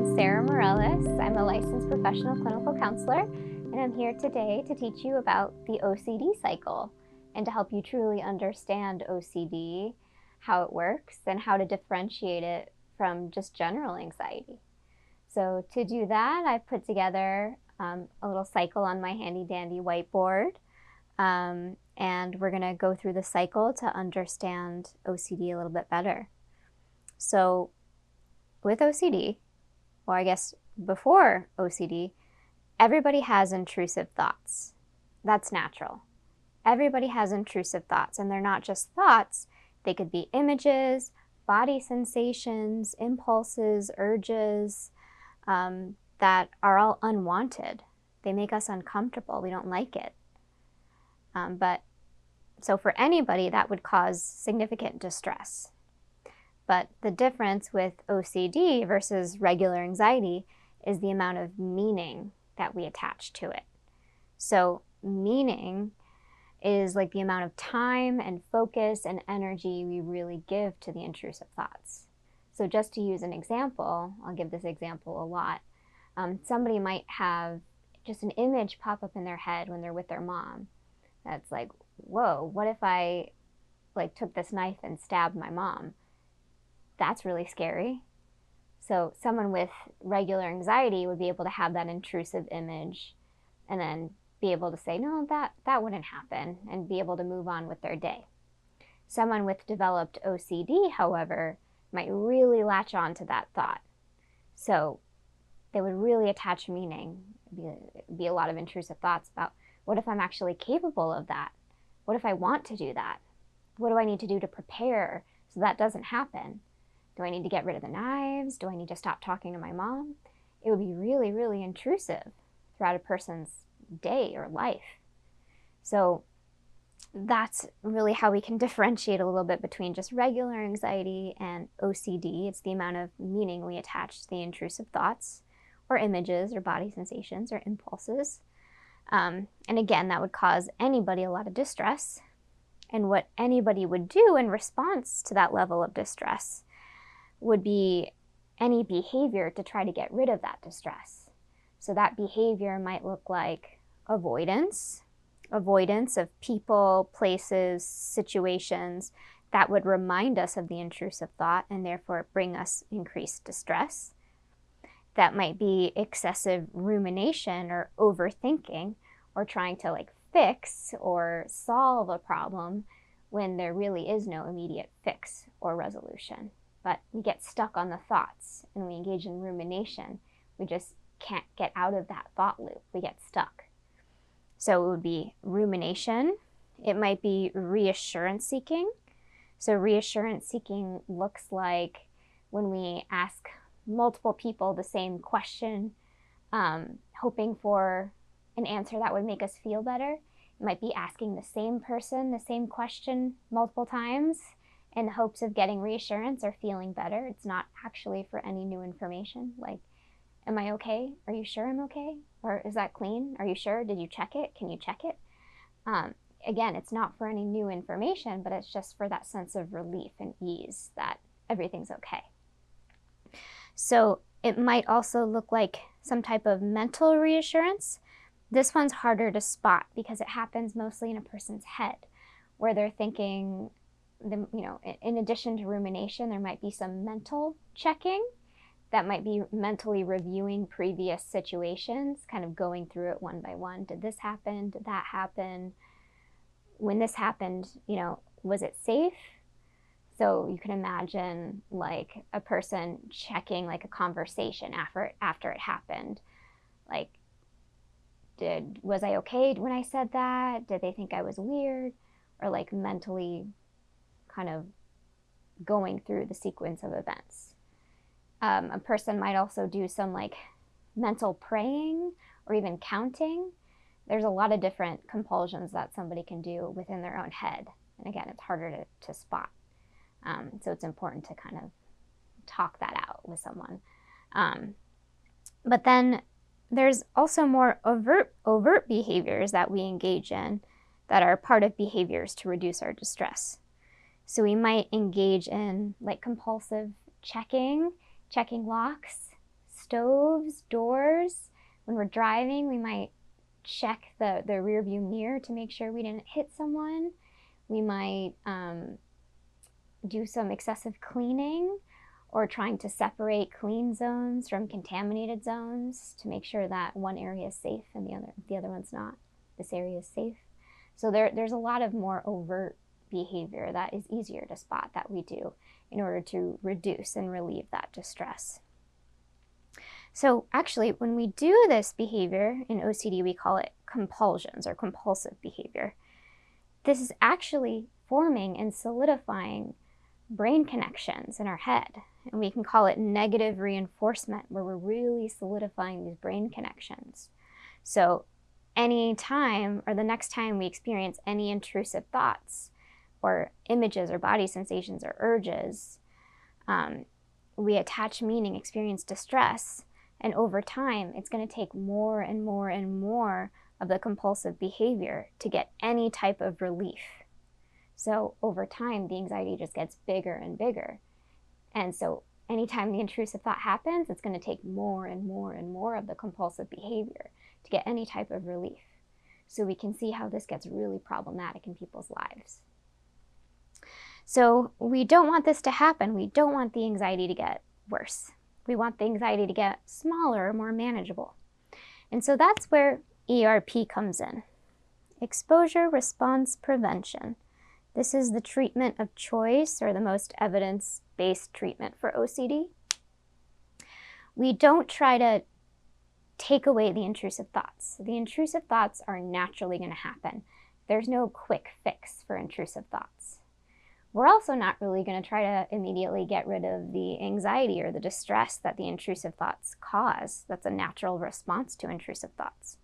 I'm Sarah Morales. I'm a licensed professional clinical counselor, and I'm here today to teach you about the OCD cycle and to help you truly understand OCD, how it works, and how to differentiate it from just general anxiety. So to do that, I've put together a little cycle on my handy-dandy whiteboard, and we're going to go through the cycle to understand OCD a little bit better. So with OCD, or I guess before OCD, everybody has intrusive thoughts. That's natural. Everybody has intrusive thoughts, and they're not just thoughts. They could be images, body sensations, impulses, urges that are all unwanted. They make us uncomfortable. We don't like it. So for anybody, that would cause significant distress. But the difference with OCD versus regular anxiety is the amount of meaning that we attach to it. So meaning is like the amount of time and focus and energy we really give to the intrusive thoughts. So just to use an example, I'll give this example a lot. Somebody might have just an image pop up in their head when they're with their mom. That's like, whoa, what if I took this knife and stabbed my mom? That's really scary. So someone with regular anxiety would be able to have that intrusive image and then be able to say, no, that wouldn't happen, and be able to move on with their day. Someone with developed OCD, however, might really latch on to that thought. So they would really attach meaning. It'd be a lot of intrusive thoughts about, what if I'm actually capable of that? What if I want to do that? What do I need to do to prepare so that doesn't happen? Do I need to get rid of the knives? Do I need to stop talking to my mom? It would be really, really intrusive throughout a person's day or life. So that's really how we can differentiate a little bit between just regular anxiety and OCD. It's the amount of meaning we attach to the intrusive thoughts or images or body sensations or impulses. And again, that would cause anybody a lot of distress. And what anybody would do in response to that level of distress would be any behavior to try to get rid of that distress. So that behavior might look like avoidance of people, places, situations that would remind us of the intrusive thought and therefore bring us increased distress. That might be excessive rumination or overthinking, or trying to fix or solve a problem when there really is no immediate fix or resolution. But we get stuck on the thoughts and we engage in rumination. We just can't get out of that thought loop. We get stuck. So it would be rumination. It might be reassurance seeking. So reassurance seeking looks like when we ask multiple people the same question, hoping for an answer that would make us feel better. It might be asking the same person the same question multiple times in hopes of getting reassurance or feeling better. It's not actually for any new information. Like, am I okay? Are you sure I'm okay? Or is that clean? Are you sure? Did you check it? Can you check it? Again, it's not for any new information, but it's just for that sense of relief and ease that everything's okay. So it might also look like some type of mental reassurance. This one's harder to spot because it happens mostly in a person's head, where they're thinking, in addition to rumination, there might be some mental checking. That might be mentally reviewing previous situations, kind of going through it one by one. Did this happen? Did that happen? When this happened, was it safe? So you can imagine a person checking a conversation after it happened. Was I okay when I said that? Did they think I was weird? Or mentally kind of going through the sequence of events. A person might also do some mental praying or even counting. There's a lot of different compulsions that somebody can do within their own head. And again, it's harder to spot. So it's important to kind of talk that out with someone. But then there's also more overt behaviors that we engage in that are part of behaviors to reduce our distress. So we might engage in compulsive checking locks, stoves, doors. When we're driving, we might check the rear view mirror to make sure we didn't hit someone. We might do some excessive cleaning, or trying to separate clean zones from contaminated zones to make sure that one area is safe and the other one's not. This area is safe. So there's a lot of more overt behavior that is easier to spot that we do in order to reduce and relieve that distress. So actually, when we do this behavior in OCD, we call it compulsions or compulsive behavior. This is actually forming and solidifying brain connections in our head. And we can call it negative reinforcement, where we're really solidifying these brain connections. So any time, or the next time we experience any intrusive thoughts or images or body sensations or urges, we attach meaning, experience distress, and over time it's going to take more and more and more of the compulsive behavior to get any type of relief. So over time, the anxiety just gets bigger and bigger. And so anytime the intrusive thought happens, it's going to take more and more and more of the compulsive behavior to get any type of relief. So we can see how this gets really problematic in people's lives. So we don't want this to happen. We don't want the anxiety to get worse. We want the anxiety to get smaller, more manageable. And so that's where ERP comes in. Exposure response prevention. This is the treatment of choice, or the most evidence-based treatment for OCD. We don't try to take away the intrusive thoughts. The intrusive thoughts are naturally going to happen. There's no quick fix for intrusive thoughts. We're also not really going to try to immediately get rid of the anxiety or the distress that the intrusive thoughts cause. That's a natural response to intrusive thoughts.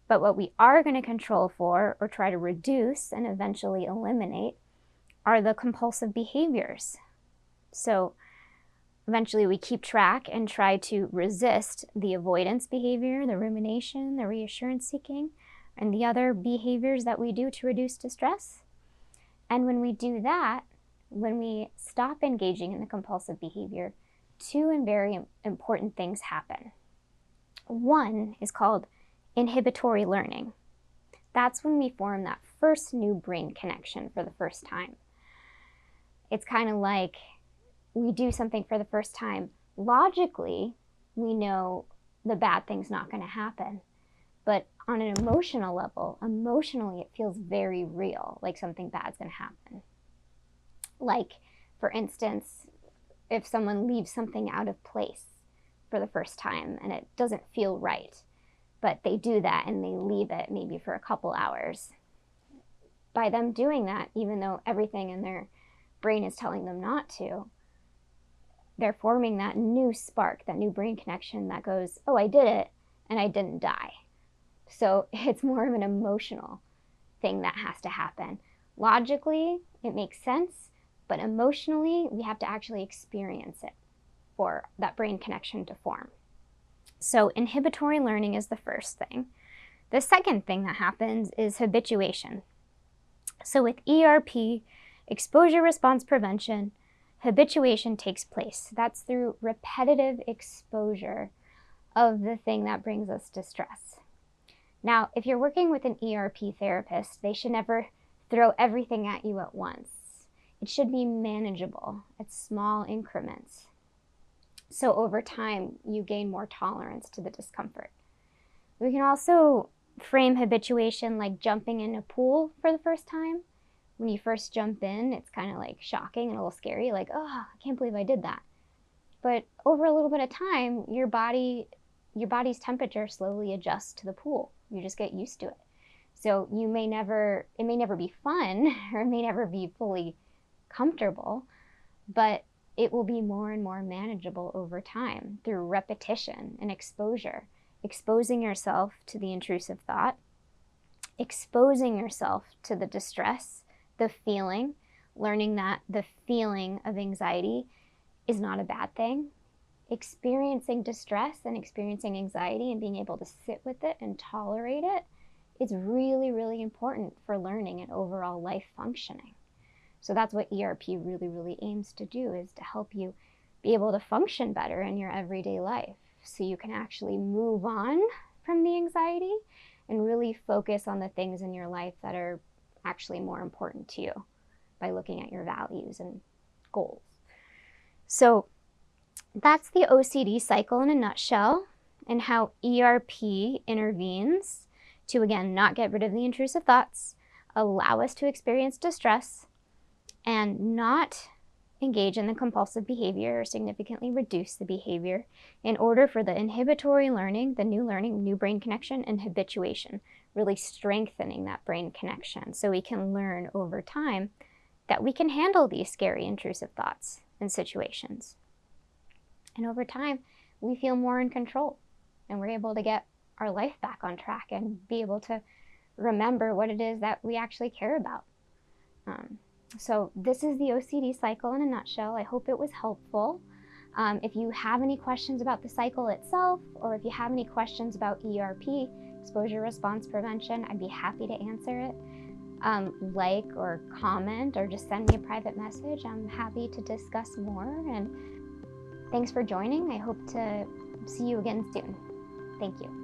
But what we are going to control for, or try to reduce and eventually eliminate, are the compulsive behaviors. So eventually we keep track and try to resist the avoidance behavior, the rumination, the reassurance seeking, and the other behaviors that we do to reduce distress. And when we do that, when we stop engaging in the compulsive behavior, two very important things happen. One is called inhibitory learning. That's when we form that first new brain connection for the first time. It's kind of like we do something for the first time. Logically, we know the bad thing's not going to happen. But on an emotional level, emotionally it feels very real, like something bad's going to happen. Like, for instance, if someone leaves something out of place for the first time and it doesn't feel right, but they do that and they leave it maybe for a couple hours. By them doing that, even though everything in their brain is telling them not to, they're forming that new spark, that new brain connection that goes, oh, I did it and I didn't die. So it's more of an emotional thing that has to happen. Logically, it makes sense, but emotionally, we have to actually experience it for that brain connection to form. So inhibitory learning is the first thing. The second thing that happens is habituation. So with ERP, exposure response prevention, habituation takes place. That's through repetitive exposure of the thing that brings us distress. Now, if you're working with an ERP therapist, they should never throw everything at you at once. It should be manageable at small increments. So over time, you gain more tolerance to the discomfort. We can also frame habituation like jumping in a pool for the first time. When you first jump in, it's kind of like shocking and a little scary, like, oh, I can't believe I did that. But over a little bit of time, your body's temperature slowly adjusts to the pool. You just get used to it. So it may never be fun, or it may never be fully comfortable, but it will be more and more manageable over time through repetition and exposure. Exposing yourself to the intrusive thought, exposing yourself to the distress, the feeling, learning that the feeling of anxiety is not a bad thing. Experiencing distress and experiencing anxiety and being able to sit with it and tolerate it is really, really important for learning and overall life functioning. So that's what ERP really, really aims to do, is to help you be able to function better in your everyday life. so you can actually move on from the anxiety and really focus on the things in your life that are actually more important to you by looking at your values and goals. So that's the OCD cycle in a nutshell, and how ERP intervenes to, again, not get rid of the intrusive thoughts, allow us to experience distress, and not engage in the compulsive behavior or significantly reduce the behavior in order for the inhibitory learning, new brain connection, and habituation, really strengthening that brain connection so we can learn over time that we can handle these scary intrusive thoughts and situations. And over time, we feel more in control and we're able to get our life back on track and be able to remember what it is that we actually care about. So this is the OCD cycle in a nutshell. I hope it was helpful. If you have any questions about the cycle itself, or if you have any questions about ERP, exposure response prevention, I'd be happy to answer it. Like or comment or just send me a private message. I'm happy to discuss more. And thanks for joining. I hope to see you again soon. Thank you.